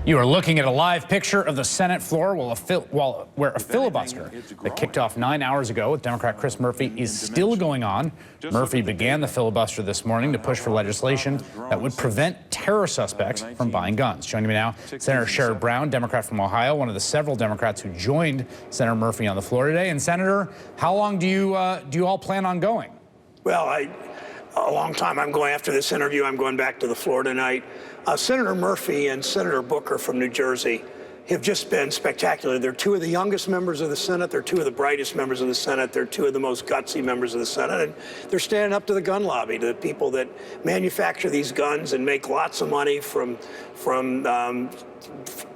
You are looking at a live picture of the Senate floor where a filibuster that kicked off 9 hours ago with Democrat Chris Murphy is still going on. Murphy began the filibuster this morning to push for legislation that would prevent terror suspects from buying guns. Joining me now, Senator Sherrod Brown, Democrat from Ohio, one of the several Democrats who joined Senator Murphy on the floor today. And Senator, how long do you all plan on going? Well, a long time. I'm going after this interview. I'm going back to the floor tonight. Senator Murphy and Senator Booker from New Jersey have just been spectacular. They're two of the youngest members of the Senate. They're two of the brightest members of the Senate. They're two of the most gutsy members of the Senate. And they're standing up to the gun lobby, to the people that manufacture these guns and make lots of money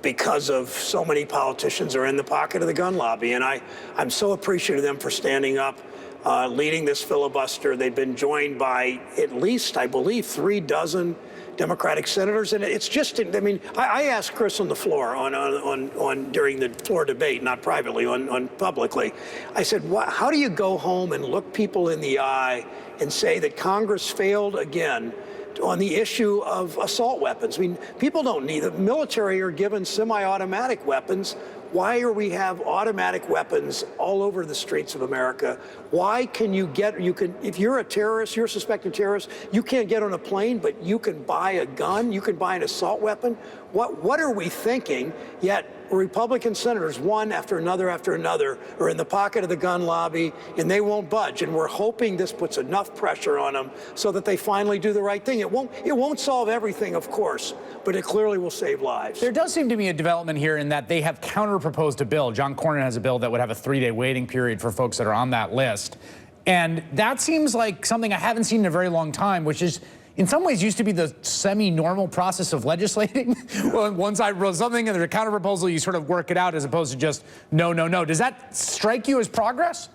because of so many politicians are in the pocket of the gun lobby. And I'm so appreciative of them for standing up, leading this filibuster. They've been joined by at least, I believe, 3 dozen Democratic senators, and it's just, I mean, I asked Chris on the floor during the floor debate, not privately, publicly. I said, how do you go home and look people in the eye and say that Congress failed again on the issue of assault weapons? I mean, people don't need the military are given semi-automatic weapons. Why are we have automatic weapons all over the streets of America? Why can if you're a terrorist, you're a suspected terrorist, you can't get on a plane, but you can buy a gun, you can buy an assault weapon? What are we thinking? Yet Republican senators, one after another, are in the pocket of the gun lobby, and they won't budge. And we're hoping this puts enough pressure on them so that they finally do the right thing. It won't solve everything, of course, but it clearly will save lives. There does seem to be a development here in that they have counter-proposed a bill. John Cornyn has a bill that would have a 3-day waiting period for folks that are on that list. And that seems like something I haven't seen in a very long time, which is in some ways used to be the semi-normal process of legislating. Well, one side wrote something and there's a counter-proposal, you sort of work it out as opposed to just no, no, no. Does that strike you as progress?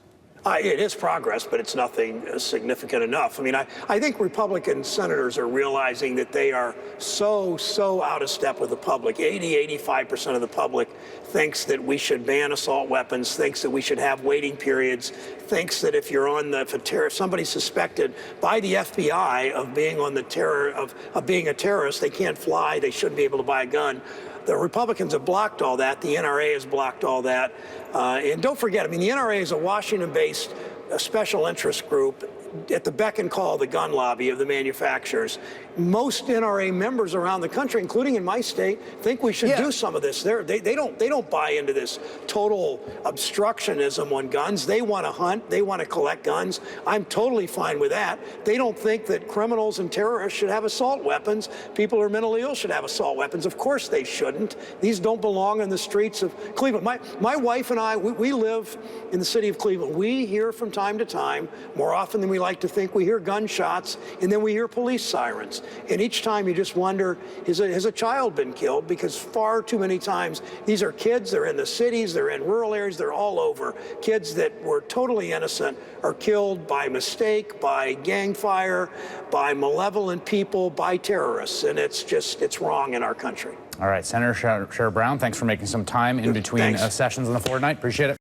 It is progress, but it's nothing significant enough. I mean, I think Republican senators are realizing that they are so out of step with the public. 85% of the public thinks that we should ban assault weapons, thinks that we should have waiting periods, thinks that if you're on if somebody's suspected by the FBI of being on the of being a terrorist, they can't fly, they shouldn't be able to buy a gun. The Republicans have blocked all that. The NRA has blocked all that. And don't forget, I mean, the NRA is a Washington-based special interest group at the beck and call of the gun lobby of the manufacturers. Most NRA members around the country, including in my state, think we should do some of this. They don't buy into this total obstructionism on guns. They want to hunt. They want to collect guns. I'm totally fine with that. They don't think that criminals and terrorists should have assault weapons. People who are mentally ill should have assault weapons. Of course they shouldn't. These don't belong in the streets of Cleveland. My wife and I, we live in the city of Cleveland. We hear from time to time, more often than we like to think, we hear gunshots and then we hear police sirens. And each time you just wonder, has a child been killed? Because far too many times, these are kids, they're in the cities, they're in rural areas, they're all over. Kids that were totally innocent are killed by mistake, by gang fire, by malevolent people, by terrorists. And it's wrong in our country. All right, Senator Sherrod Brown, thanks for making some time in between sessions on the floor tonight. Appreciate it.